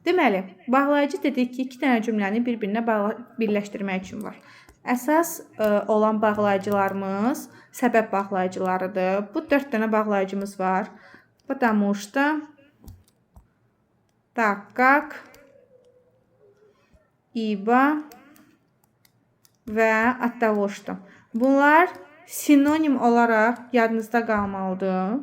Deməli, bağlayıcı dedik ki, iki dənə cümləni bir-birinə birləşdirmək üçün var. Əsas olan bağlayıcılarımız səbəb bağlayıcılarıdır. Bu 4 dənə bağlayıcımız var. Потому что, так как, ибо və оттого что. Bunlar sinonim olaraq yadınızda qalmalıdır.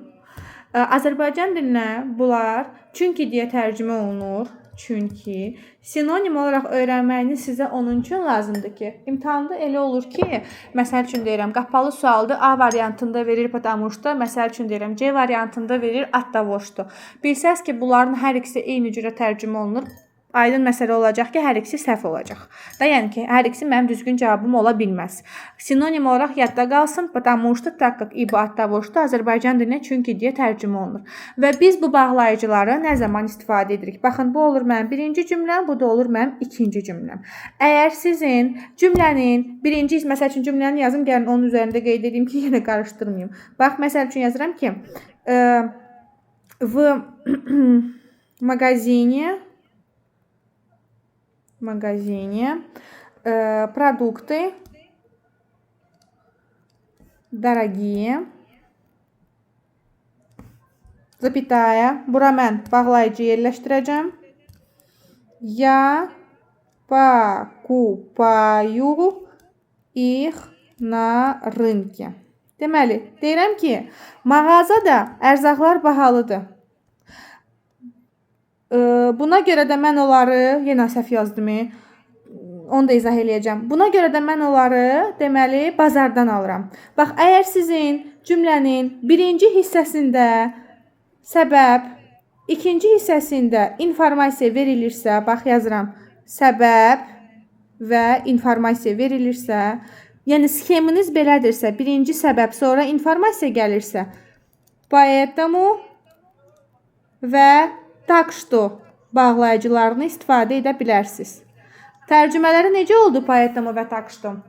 Azərbaycan dilinə bunlar çünki deyə tərcümə olunur. Çünki sinonim olaraq öyrənməyiniz sizə onun üçün lazımdır ki, imtahanda elə olur ki, məsəl üçün deyirəm, qapalı sualdır, A variantında verir потому что, məsəl üçün deyirəm, C variantında verir оттого что. Bilsəz ki, bunların hər ikisi eyni cürə tərcümə olunur. Aydın məsələ olacaq ki, hər ikisi səhv olacaq. Da yəni ki, hər ikisi mənim düzgün cavabım ola bilməz. Sinonim olaraq yadda qalsın, потому что, так как, ибо, оттого что Azərbaycan dilinə çünki deyə tərcümə olunur. Və biz bu bağlayıcıları nə zaman istifadə edirik? Baxın, bu olur mənim birinci cümləm, bu da olur mənim ikinci cümləm. Əgər sizin cümlənin birinci, məsəl üçün cümləni yazım, gəlin onun üzərində qeyd edeyim ki, yenə qarışdırmayayım. Bax, məsəl üçün yazıram ki, в магазине продукты дорогие, запятая, bura mən bağlayıcı yerləşdirəcəm. Я покупаю их на рынке. Deməli, deyirəm ki, mağazada ərzaqlar bahalıdır. Buna görə də mən onları, yenə səhv yazdım, onu da izah eləyəcəm. Buna görə də mən onları, deməli, bazardan alıram. Bax, əgər sizin cümlənin birinci hissəsində səbəb, ikinci hissəsində informasiya verilirsə, bax, yazıram, səbəb və informasiya verilirsə, yəni sxeminiz belədirsə, birinci səbəb, sonra informasiya gəlirsə, поэтому və так что bağlayıcılarını istifadə edə bilərsiniz. Tərcümələri necə oldu поэтому və так что?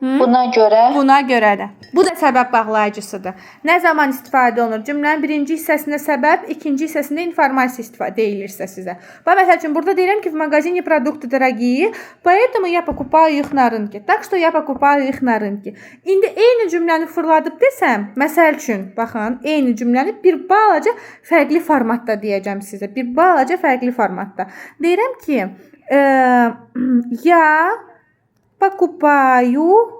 Buna görə də. Bu da səbəb bağlayıcısıdır. Nə zaman istifadə olunur? Cümlənin birinci hissəsində səbəb, ikinci hissəsində informasiya istifadə edilirsə sizə. Bax, məsəl üçün, burada deyirəm ki, в магазине продукты дорогие, поэтому я покупаю их на рынке. Так что я покупаю их на рынке. İndi eyni cümləni fırladıb desəm, məsəl üçün, baxın, eyni cümləni bir balaca fərqli formatda deyəcəm sizə. Bir balaca fərqli formatda. Deyirəm ki, я покупаю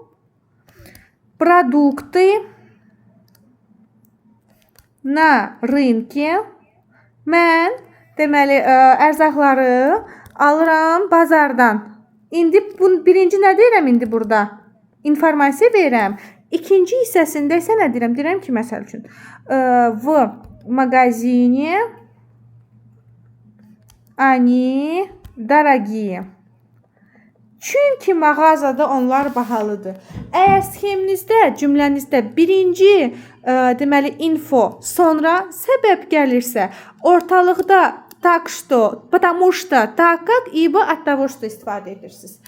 продукты на rынке. Mən, deməli, ərzaqları alıram bazardan. İndi birinci nə deyirəm indi burada? İnformasiya verirəm. İkinci hissəsində isə nə deyirəm? Deyirəm ki, məsəl üçün, в магазине они dорогие. Çünki mağazada onlar bahalıdır. Əgər sxeminizdə, cümlənizdə birinci deməli info, sonra səbəb gəlirsə, ortalıqda так что, потому что, так как, ибо, оттого что istifadə edirsiniz.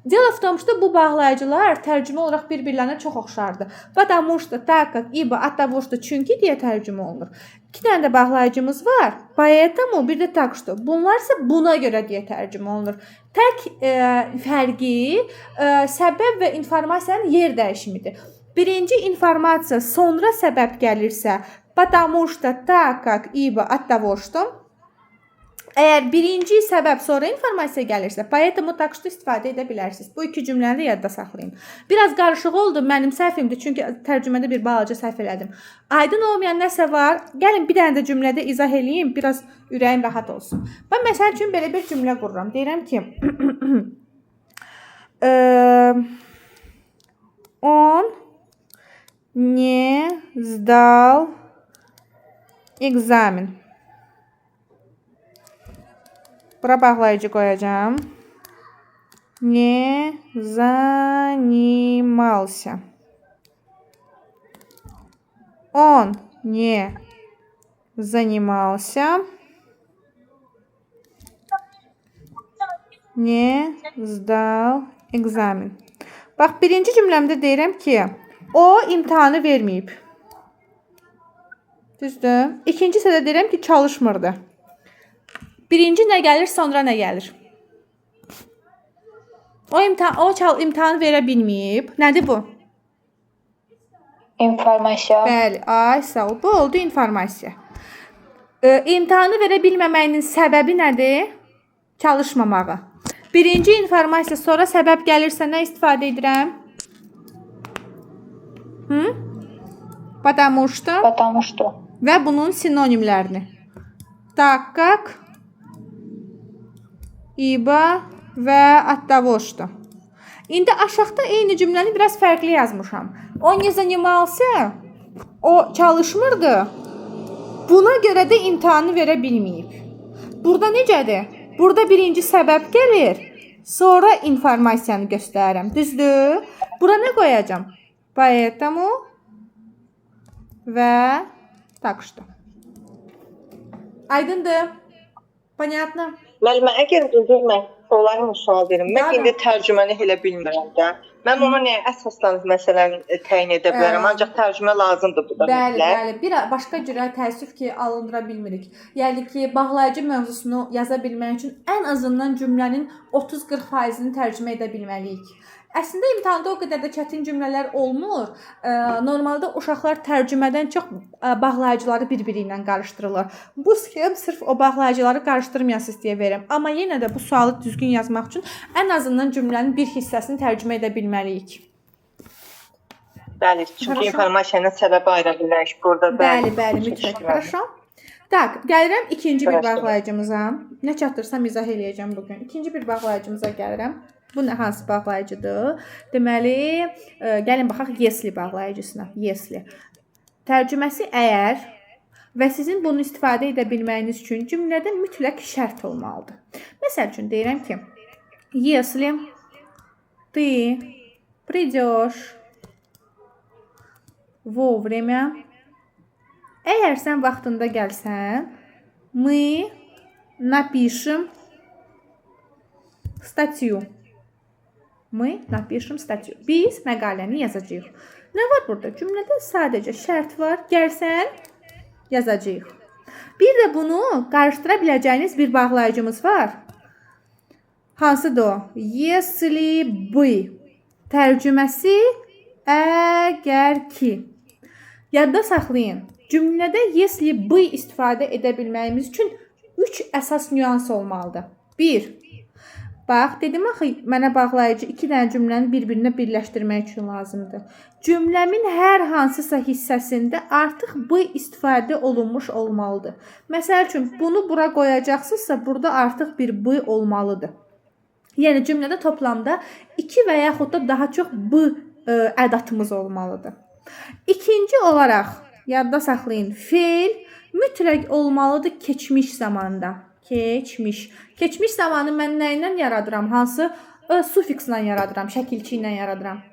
Дело в том, что bu bağlayıcılar tərcümə olaraq bir-birlərinə çox oxşardır. Потому что, так как, ибо, оттого что, çünki deyə tərcümə olunur. İki dənə də bağlayıcımız var. Поэтому, bir də так что. Bunlar isə buna görə deyə tərcümə olunur. Tək fərqi səbəb və informasiyanın yer dəyişimidir. Birinci informasiya, sonra səbəb gəlirsə, потому что, так как, ибо, оттого что. Əgər birinci səbəb, sonra informasiya gəlirsə, поэтому так что istifadə edə bilərsiniz. Bu iki cümləni də yadda saxlayın. Biraz qarışıq oldu, mənim səhvimdir, çünki tərcümədə bir balaca səhv elədim. Aydın olmayan nəsə var? Gəlin bir dənə də cümlədə izah eləyim, biraz ürəyim rahat olsun. Mən məsəl üçün belə bir cümlə qururam. Deyirəm ki, он не сдал экзамен. Bura bağlayıcı qoyacağım. Не занимался. Он не занимался. Не сдал экзаmen. Bax, birinci cümləmdə deyirəm ki, o imtahanı verməyib. Düzdür? İkinci hissədə deyirəm ki, çalışmırdı. Birinci nə gəlir, sonra nə gəlir? O imtahanı verə bilməyib. Nədir bu? İnformasiya. Bəli, ay sağ ol. Bu oldu informasiya. İmtahanı verə bilməməyinin səbəbi nədir? Çalışmamağı. Birinci informasiya, sonra səbəb gəlirsə nə istifadə edirəm? Потому что. Və bunun sinonimlərini. Так как, ибо və оттого что. İndi aşağıda eyni cümləni biraz fərqli yazmışam. O не занимался, o çalışmırdı. Buna görə də imtahanı verə bilməyib. Burada necədir? Burada birinci səbəb gəlir, sonra informasiyanı göstərirəm. Düzdür? Bura nə qoyacağam? Поэтому və так что. Aydındır? Понятно? Müəllimə, əgər bildirmək olayım sual verim. Mən indi tərcüməni elə bilmirəm də. Mən ona nəyə əsaslanıb məsələn təyin edə bilərəm? Ancaq tərcümə lazımdır bu da. Bəli. Bir başqa cürə təəssüf ki, alındıra bilmirik. Yəni ki, bağlayıcı mövzusunu yaza bilmək üçün ən azından cümlənin 30-40%-ni tərcümə edə bilməliyik. Əslində imtahanda o qədər də çətin cümlələr olmur. Normalda uşaqlar tərcümədən çox bağlayıcıları bir-biri ilə qarışdırırlar. Bu sxem sırf o bağlayıcıları qarışdırmayasınız deyə verirəm. Amma yenə də bu sualı düzgün yazmaq üçün ən azından cümlənin bir hissəsini tərcümə edə bilməliyik. Bəli, çünki informasiyanın səbəbi ayrı bilərik burada. Bəli, mütləq. Хорошо. Tak, gəlirəm ikinci bir bağlayıcımıza. Nə çatdırsam izah eləyəcəm bugün. İkinci bir bağlayıcımıza gəlirəm. Bu nə hansı bağlayıcıdır? Deməli, gəlin baxaq если bağlayıcısına. Если. Tərcüməsi əgər və sizin bunu istifadə edə bilməyiniz üçün cümlədə mütləq şərt olmalıdır. Məsəl üçün deyirəm ki, если ты придешь вовремя, əgər sən vaxtında gəlsən, мы напишем статью. Мы напишем статью. Biz məqaləni yazacağıq. Nə var burada? Cümlədə sadəcə şərt var. Gəlsən yazacağıq. Bir də bunu qarışdıra biləcəyiniz bir bağlayıcımız var. Hansıdır o? Если бы. Tərcüməsi əgər ki. Yadda saxlayın. Cümlədə если бы istifadə edə bilməyimiz üçün 3 əsas nüans olmalıdır. 1. Bax, dedim axı, mənə bağlayıcı 2 dənə cümləni bir-birinə birləşdirmək üçün lazımdır. Cümləmin hər hansısa hissəsində artıq bu istifadə olunmuş olmalıdır. Məsəl üçün, bunu bura qoyacaqsınızsa, burada artıq bir bu olmalıdır. Yəni, cümlədə toplamda 2 və yaxud da daha çox bu ədatımız olmalıdır. İkinci olaraq, yadda saxlayın, feil mütləq olmalıdır keçmiş zamanda. Keçmiş zamanı mən nə ilə yaradıram? Hansı sufikslə yaradıram, şəkilçi ilə yaradıram?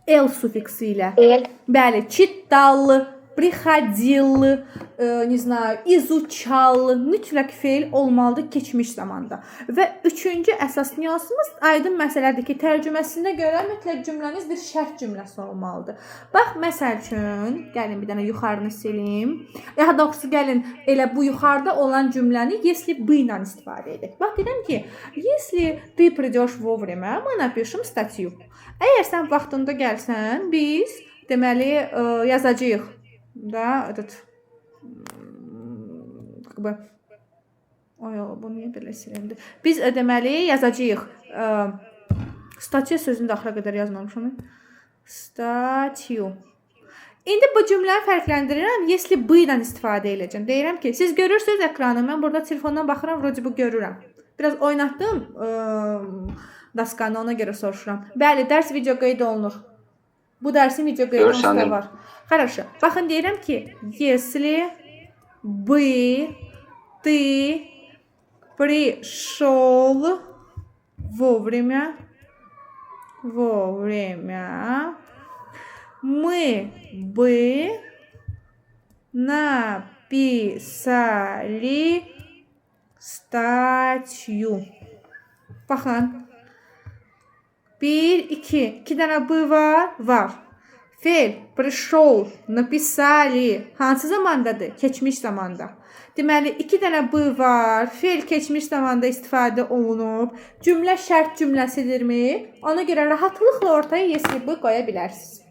El sufiksi ilə. Bəli, читал, приходил, не знаю, изучал. Mütləq feil olmalıdır keçmiş zamanda. Və üçüncü əsas nüansımız aydın məsələdir ki, tərcüməsində görə mütləq cümləniz bir şərt cümləsi olmalıdır. Bax, məsəl üçün, gəlin bir dənə yuxarını silim. Daha doğrusu, gəlin elə bu yuxarıda olan cümləni если бы ilə istifadə edək. Bax, deyirəm ki, если ты придешь вовремя, мы напишем статью. Əgər sən vaxtında gəlsən, biz deməli yazacağıq da этот bu niyə belə silindir? Biz deməli yazacağıq. Statya sözünü də axıra qədər yazmamışam. Statyu. İndi bu cümləni fərqləndirirəm. Если бы ilə istifadə edəcəm. Deyirəm ki, siz görürsünüz ekranı. Mən burada telefondan baxıram, vроде bu görürəm. Biraz oynatdım daskanı, ona görə soruşuram. Bəli, dərs video qeyd olunur. Bu dərsin video qeyd olunur var. Хорошо. Baxın, deyirəm ki, если бы ты пришел вовремя, мы бы написали статью. Baxın. 1, 2. 2 dənə bu var. Fe'l пришел, написали. Hansı zamandadır? Keçmiş zamanda. Deməli, 2 dənə b var. Fe'l keçmiş zamanda istifadə olunub. Cümlə şərt cümləsidirmi? Ona görə rahatlıqla ortaya yesli b qoya bilərsiniz.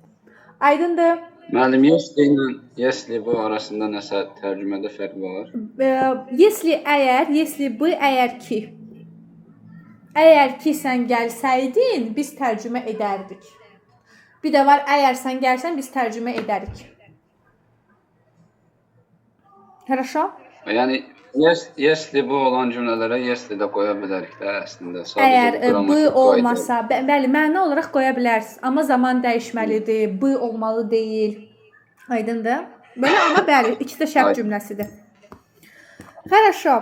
Aydındır? Müəllim, yesli ilə yesli bu arasında nəsə tərcümədə fərq var? Yesli əgər, yesli b əgər ki. Əgər ki sən gəlsəydin, biz tərcümə edərdik. Bir də var, əgər sən gəlsən, biz tərcümə edərik. Хорошо? Yəni yesli bu olan cümlələrə yesli də qoya bilərik də əslində. Əgər b olmasa, bəli, məna olaraq qoya bilərsiniz, amma zaman dəyişməlidir, b olmalı deyil. Aydındır? Belə amma bəli, ikisi də şərt cümləsidir. Хорошо.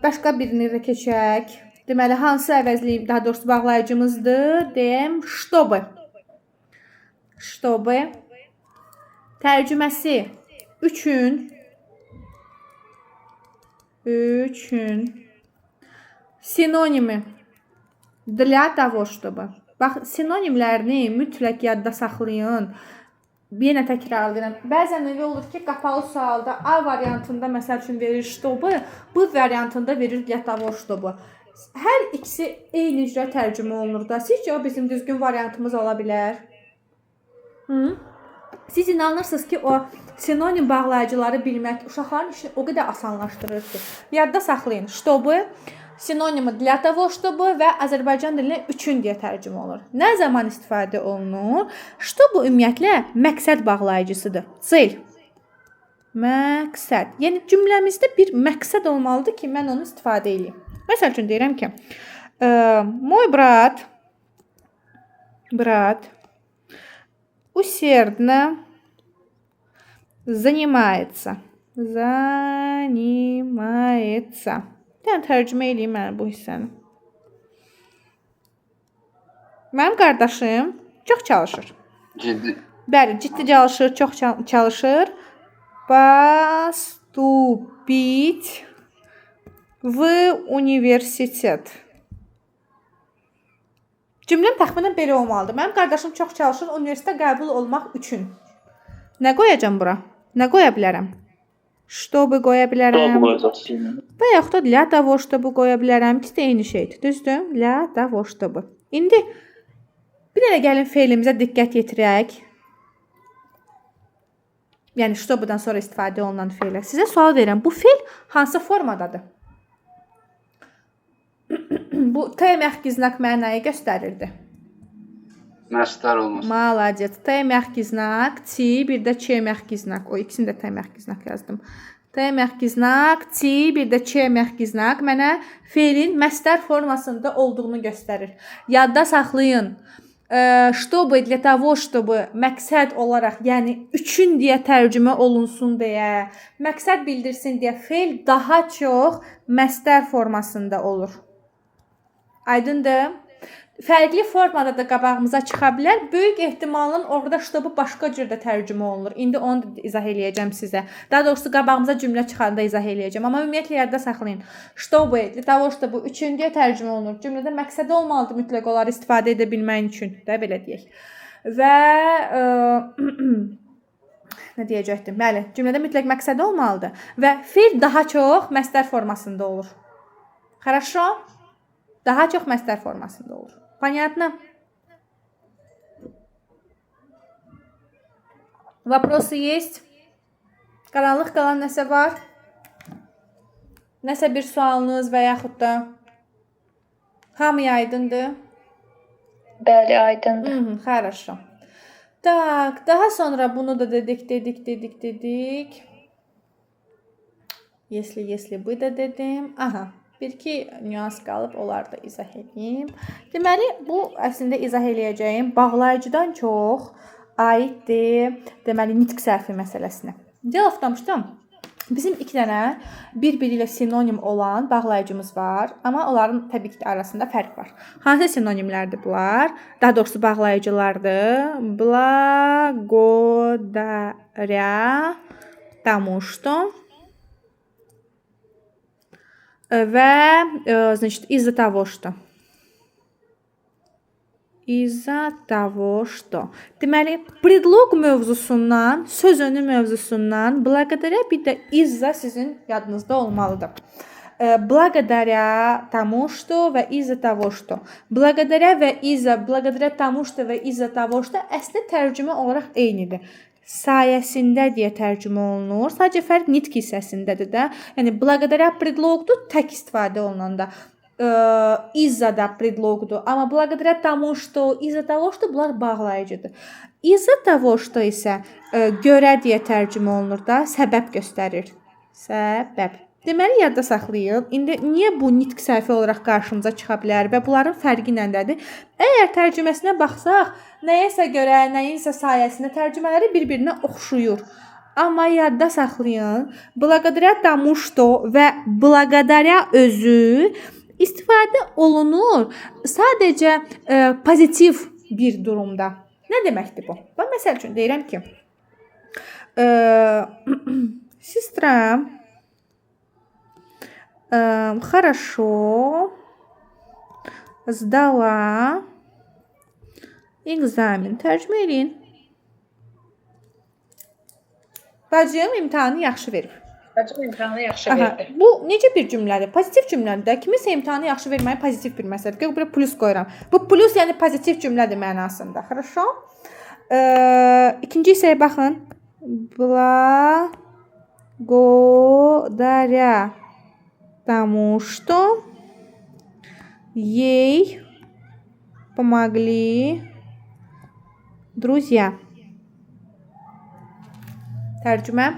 Başqa birini də keçək. Deməli, hansı əvəzliyib, daha doğrusu bağlayıcımızdır? Deyim, чтобы. Чтобы. Tərcüməsi üçün. Sinonimi. Для того, чтобы. Bax, sinonimlərini mütləq yadda saxlayın. Bir yenə təkrarlayıram. Bəzən elə olur ki, qapalı sualda A variantında məsəl üçün verir чтобы, B variantında verir для того, чтобы. Hər ikisi eyni icra tərcümə olunur da. Sizcə o bizim düzgün variantımız ola bilər? Siz inanırsınız ki, o sinonim bağlayıcıları bilmək uşaqların işini o qədər asanlaşdırır ki. Yadda saxlayın. Чтобы, sinonimi для того, чтобы və Azərbaycan dilinə üçün deyə tərcümə olunur. Nə zaman istifadə olunur? Чтобы ümumiyyətlə məqsəd bağlayıcısıdır. Cel. Məqsəd. Yəni cümləmizdə bir məqsəd olmalıdır ki, mən onu istifadə edeyim. Məsəl üçün deyirəm ki, мой брат усердно занимается. Yəni tərcümə edeyim mən bu hissəni. Mənim qardaşım çox çalışır. Ciddi. Bəli, ciddi çalışır, çox çalışır. Поступить в университет. Cümləm təxminən belə olmalıdır. Mənim qardaşım çox çalışır universitetə qəbul olmaq üçün. Nə qoyacam bura? Nə qoya bilərəm? Чтобы qoya bilərəm. Və yaxud da для того, чтобы qoya bilərəm. İkisi də eyni şeydir. Düzdür? Для того, чтобы. İndi bir dənə gəlin fe'limizə diqqət yetirək. Yəni чтобы-dan sonra istifadə olunan fe'lə. Sizə sual verirəm. Bu fe'l hansı formadadır? Bu T məxki znak mənayı göstərirdi. Məstər olmaz. Malades. T məxki znak, T, bir də Ç məxki znak. O ikisini də T məxki znak yazdım. T məxki znak, T, bir də Ç məxki znak mənə fe'lin məstər formasında olduğunu göstərir. Yadda saxlayın. Чтобы, для того, чтобы məqsəd olaraq, yəni üçün deyə tərcümə olunsun deyə, məqsəd bildirsin deyə fe'l daha çox məstər formasında olur. Aydındır? Fərqli formada da qabağımıza çıxa bilər. Böyük ehtimalla orada чтобы başqa cür də tərcümə olunur. İndi onu da izah eləyəcəm sizə. Daha doğrusu qabağımıza cümlə çıxanda izah eləyəcəm. Amma ümumiyyətlə yadda saxlayın. Чтобы, для того, чтобы üçüncüyə tərcümə olunur. Cümlədə məqsədi olmalıdır mütləq onları istifadə edə bilməyin üçün. Də belə deyək. Və nə deyəcəkdim? Bəli, cümlədə mütləq məqsədi olmalıdır və fe'l daha çox məstər formasında olur. Хорошо? Daha çox məstər formasında olur. Понятно? Vопросы есть? Qaranlıq qalan nəsə var? Nəsə bir sualınız və yaxud da hamıya aydındır? Bəli, aydındır. Хорошо. Tak, daha sonra bunu da dedik. Если bu da dedim. Aha. Bir-iki nüans qalıb, onları da izah edeyim. Deməli, bu əslində izah eləyəcəyim bağlayıcıdan çox aiddir, deməli, nitq səhvi məsələsinə. Дело в том, что bizim 2 dənə bir-biri ilə sinonim olan bağlayıcımız var, amma onların təbii ki arasında fərq var. Hansı sinonimlərdir bunlar? Daha doğrusu bağlayıcılardır. Благодаря тому, что və значит из-за того, что из-за того, что. Deməli, predlog mövzusundan, söz önü mövzusundan благодаря bir də из-за sizin yadınızda olmalıdır. Благодаря тому, что və из-за того, что. Благодаря və из-за, благодаря тому, что və из-за того, что əslində tərcümə olaraq eynidir. Sayəsində deyə tərcümə olunur. Sadəcə fərq nitq hissəsindədir də. Yəni благодаря predlogdur tək istifadə olunanda. Из-за da predlogdur. Amma благодаря тому, что, из-за того, что bunlar bağlayıcıdır. Из-за того, что isə görə deyə tərcümə olunur da, səbəb göstərir. Səbəb. Deməli, yadda saxlayın. İndi niyə bu nitq səhvi olaraq qarşımıza çıxa bilər və bunların fərqi nədədir? Əgər tərcüməsinə baxsaq, nəyəsə görə, nəyinsə sayəsində tərcümələri bir-birinə oxşuyur. Amma yadda saxlayın, благодаря тому, что və благодаря özü istifadə olunur sadəcə pozitiv bir durumda. Nə deməkdir bu? Bax, məsəl üçün deyirəm ki, sestra хорошо сдала экзамен. Tərcümə edin. Bacım imtahanı yaxşı verib. Bacım imtahanı yaxşı verdi. Bu necə bir cümlədir? Pozitiv cümlədir. Kiminsə imtahanı yaxşı verməyi pozitiv bir məsələdir. Yox, bura plus qoyuram. Bu plus yəni pozitiv cümlədir mənasında. Хорошо? İkinci hissəyə baxın. Благодаря тому, что ей помогли друзья. Tərcümə.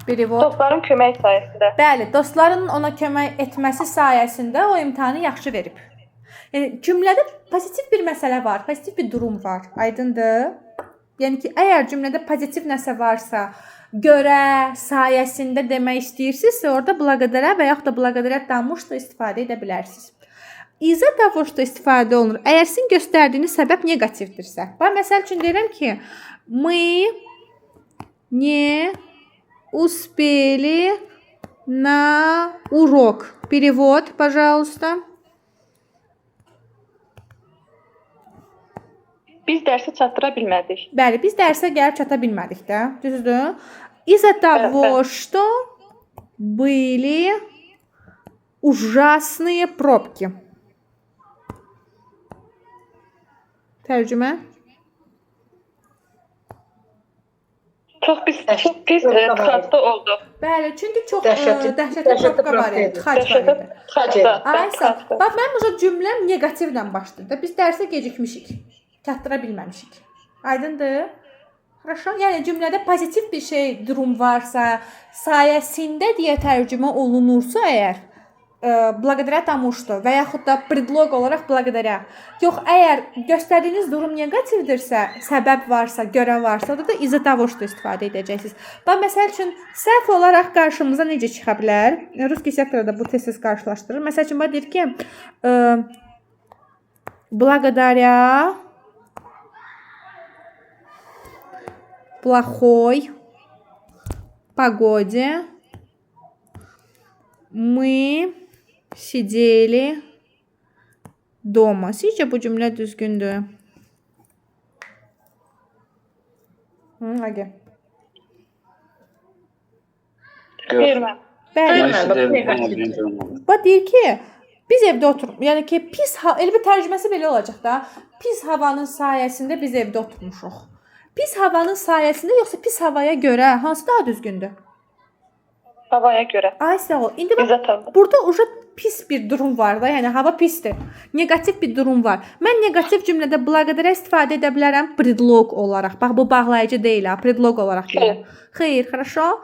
Перевод. Dostların kömək sayəsində. Bəli, dostların ona kömək etməsi sayəsində o imtahanı yaxşı verib. Yəni cümlədə pozitiv bir məsələ var, pozitiv bir durum var. Aydındır? Yəni ki, əgər cümlədə pozitiv nəsə varsa, görə, sayəsində demək istəyirsinizsə, orada благодаря və yaxud da благодаря тому, что istifadə edə bilərsiniz. İza того, что istifadə olunur. Əgər sizin göstərdiyiniz səbəb neqativdirsə. Bax, məsəl üçün deyirəm ki, мы не успели на урок. Перевод, пожалуйста. Biz dərsi çatdıra bilmədik. Bəli, biz dərsə gəlib çata bilmədik də. Düzdür? Из-за того, что были ужасные пробки. Tərcümə. Çox pis tıxacda oldu. Bəli, çünki çox dəhşətli probka var idi. Tıxac var idi. Tıxacda. Aysa, bax mənim o cümləm neqativlə başlayır. Biz dərsə gecikmişik. Çatdıra bilməmişik. Aydındır? Хорошо? Yəni cümlədə pozitiv bir şey, durum varsa, sayəsində deyə tərcümə olunursa əgər, благодаря тому, что və yaxud da predlog olaraq благодаря. Yox, əgər göstərdiyiniz durum neqativdirsə, səbəb varsa, görə varsa, da из-за того, что istifadə edəcəksiniz. Bax, məsəl üçün, səhv olaraq qarşımıza necə çıxa bilər? Ruski sektorda bu tez-tez qarşılaşdırır. Məsəl üçün, deyir ki, благодаря плохой погоде мы sидели дома. Sizcə bu cümlə düzgündür? Hadi. Verməm. Bəli. Bax deyir ki, biz evdə oturuq. Yəni ki, pis elə bir tərcüməsi belə olacaq da. Pis havanın sayəsində biz evdə oturmuşuq. Pis havanın sayəsində yoxsa pis havaya görə hansı daha düzgündür? Havaya görə. Ay sağ ol. İndi bax, burada uca pis bir durum var da, yəni hava pisdir. Neqativ bir durum var. Mən neqativ cümlədə благодаря istifadə edə bilərəm predlog olaraq. Bax bu bağlayıcı deyil ha, predlog olaraq deyirəm. Xeyr, хорошо?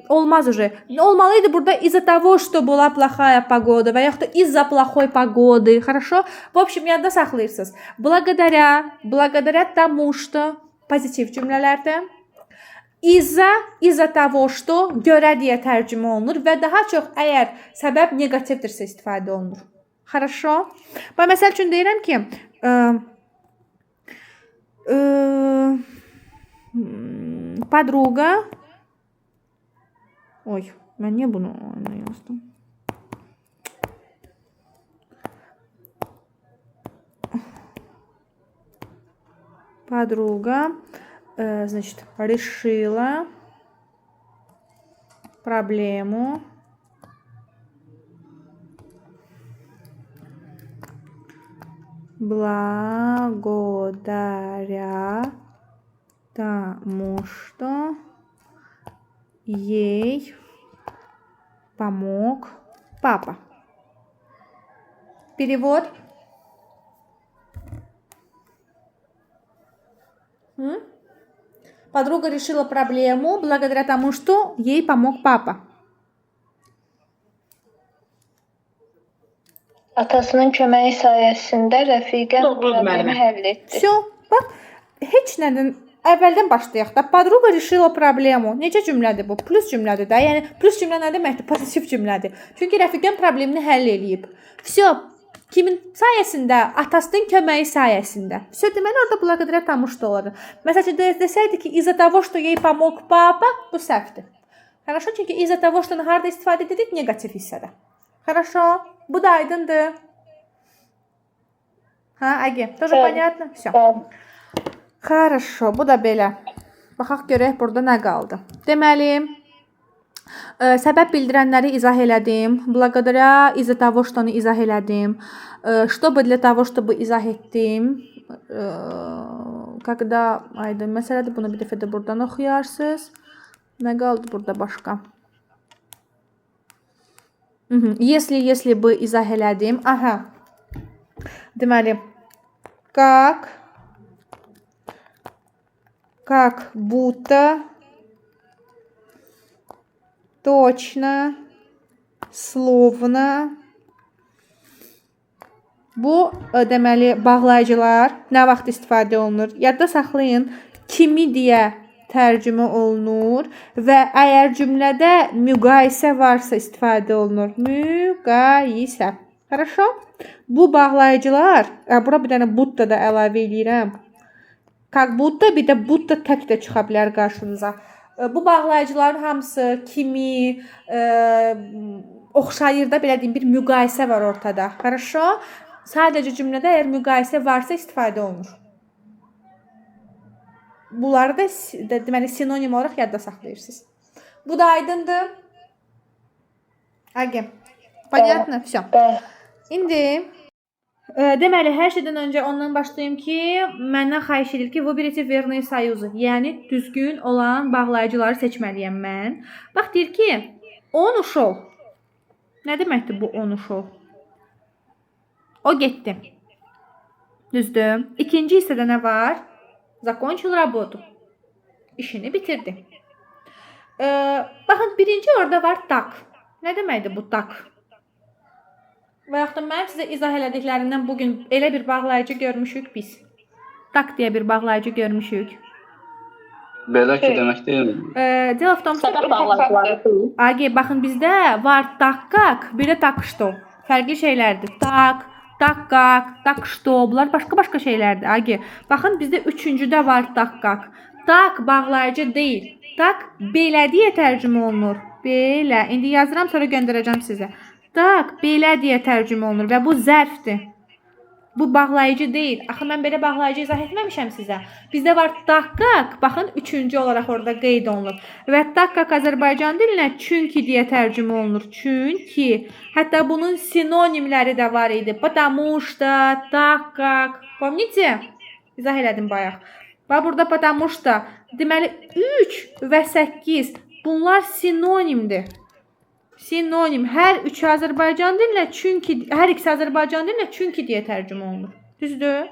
Olmaz уже. Olmalıydı burada из-за того, что была плохая погода və yaxud da из-за плохой погоды. Хорошо? В общем, yadda saxlayırsınız. Благодаря тому, что pozitiv cümlələrdə из-за того, что görə deyə tərcümə olunur və daha çox əgər səbəb neqativdirsə istifadə olunur. Хорошо? Bax, məsəl üçün deyirəm ki, подруга. Oy, mən niyə bunu yazdım? Подруга, значит, решила проблему благодаря тому, что ей помог папа. Перевод. Подруга решила проблему благодаря тому, что ей помог папа. Atasının köməyi sayəsində rəfiqəm Doğrudur, problemi müəllimə. həll etdi. Все. Bax, heç nədən əvvəldən başlayaq da. Podruga решила problemu. Necə cümlədir bu? Plus cümlədir də. Yəni plus cümlə nə deməkdir? Pozitiv cümlədir. Çünki rəfiqəm problemini həll eləyib. Все. Kimin sayəsində? Atasının köməyi sayəsində. Все, deməli orada благодаря тому, что olur. Məsələn, desəydi ki, из-за того, что ей помог папа, bu səhvdir. Хорошо, çünki из-за того, что harda istifadə edirik negativ hissədə. Хорошо. Bu da aydındır. Ha, Agi, тоже понятно? Все. Хорошо, bu da belə. Baxaq görək burada nə qaldı. Deməli, səbəb bildirənləri izah elədim. Благодаря из-за того, что-nu izah elədim. Чтобы для того, чтобы izah etdim. Когда aydın məsələdir, bunu bir dəfə də buradan oxuyarsınız. Nə qaldı burada başqa? Если бы izah elədim. Aha. Deməli, как будто точно словно. Bu deməli bağlayıcılar nə vaxt istifadə olunur? Yadda saxlayın. Kimi deyə tərcümə olunur və əgər cümlədə müqayisə varsa istifadə olunur. Müqayisə. Хорошо? Bu bağlayıcılar, bura bir dənə Budda da əlavə eləyirəm. Как будто bir də Budda tək də çıxa bilər qarşınıza. Bu bağlayıcıların hamısı kimi oxşayır da belə deyim bir müqayisə var ortada. Хорошо? Sadəcə cümlədə əgər müqayisə varsa istifadə olunur. Bunları da deməli sinonim olaraq yadda saxlayırsınız. Bu da aydındır. Agi. Понятно? Всё. İndi deməli hər şeydən öncə ondan başlayım ki, məndən xahiş edir ki, выберите верные союзы. Yəni düzgün olan bağlayıcıları seçməliyəm mən. Bax deyir ki, он ушел. Nə deməkdir bu он ушел? O getdi. Düzdür. İkinci hissədə nə var? Закончил работу. İşini bitirdi. Baxın, birinci orada var tak. Nə deməkdir bu tak? Və yaxud da mən sizə izah elədiklərimdən bugün elə bir bağlayıcı görmüşük biz. Tak deyə bir bağlayıcı görmüşük. Belə ki demək deyilmi? Дело в том, что Agi, baxın bizdə var tak, bir də tak что. Fərqli şeylərdir. Tak, tak что. Bunlar başqa şeylərdir. Agi, baxın bizdə üçüncüdə var tak. Tak bağlayıcı deyil. Tak belə deyə tərcümə olunur. Belə. İndi yazıram, sonra göndərəcəm sizə. Tak belə deyə tərcümə olunur və bu zərfdir. Bu bağlayıcı deyil. Axı mən belə bağlayıcı izah etməmişəm sizə. Bizdə var taqqaq, baxın üçüncü olaraq orada qeyd olunur. Və taqqaq Azərbaycan dilinə çünki deyə tərcümə olunur. Çünki. Hətta bunun sinonimləri də var idi. Потому что, taqqaq. Помните? İzah elədim bayaq. Bax burada потому что deməli 3 və 8 bunlar sinonimdir. Sinonim. Hər üçü Azərbaycan dilinə çünki, hər ikisi Azərbaycan dilinə çünki deyə tərcümə olunur. Düzdür?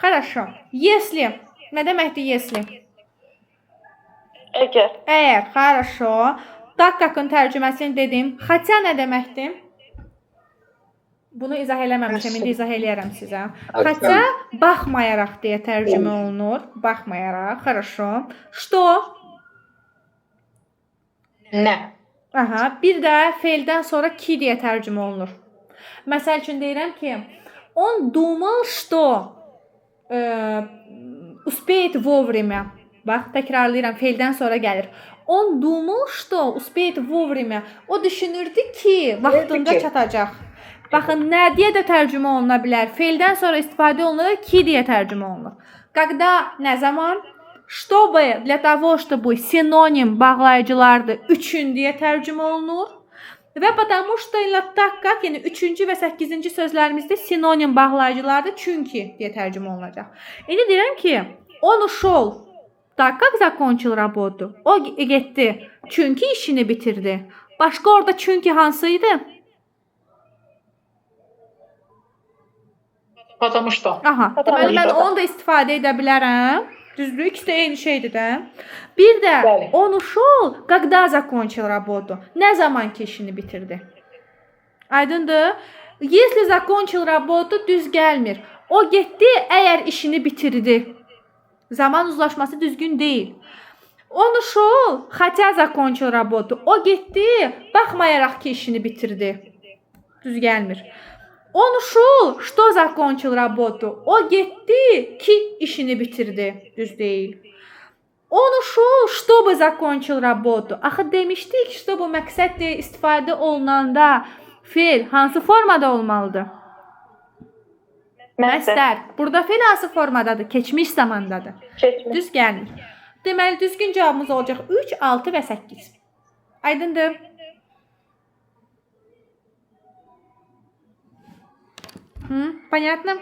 Хорошо. Если. Nə deməkdir если? Əgər. Əgər. Хорошо. Taqqaqın tərcüməsini dedim. Хотя nə deməkdir? Bunu izah eləməmişəm. İndi izah eləyərəm sizə. Хотя baxmayaraq deyə tərcümə olunur. Baxmayaraq. Хорошо. Что? Nə? Aha, bir də feildən sonra ki deyə tərcümə olunur. Məsəl üçün deyirəm ki, он думал, что успеет вовремя. Bax, təkrarlayıram, feildən sonra gəlir. Он думал, что успеет вовремя. O düşünürdü ki, vaxtında çatacaq. Baxın, nə deyə də tərcümə oluna bilər? Feildən sonra istifadə olunur, ki deyə tərcümə olunur. Когда, nə zaman? Чтобы, для того, чтобы sinonim bağlayıcılardır, üçün deyə tərcümə olunur. Və потому что ilə так как, yəni 3-cü və 8-ci sözlərimizdə sinonim bağlayıcılardır, çünki deyə tərcümə olunacaq. İndi deyirəm ki, он ушел, так как закончил работу. O getdi, çünki işini bitirdi. Başqa orada çünki hansı idi? Потому что. Aha, deməli mən onu da istifadə edə bilərəm. Düzdür, ikisi də eyni şeydir də. Bir də Bəli. он ушел, когда закончил работу. Nə zaman ki işini bitirdi. Aydındır? Если закончил работу düz gəlmir. O getdi, əgər işini bitirdi. Zaman uzlaşması düzgün deyil. Он ушел, хотя закончил работу. O getdi, baxmayaraq ki işini bitirdi. Düz gəlmir. Он ушел, что закончил работу. O getdi ki işini bitirdi. Düz deyil. Он ушел, чтобы закончил работу. Axı demişdik, что bu məqsəd deyə istifadə olunanda fe'l hansı formada olmalıdır? Məzdər. Burada fe'l hansı formadadır? Keçmiş zamandadır. Keçmiş. Düz gəlmir. Deməli düzgün cavabımız olacaq 3, 6 və 8. Aydındır? Понятно?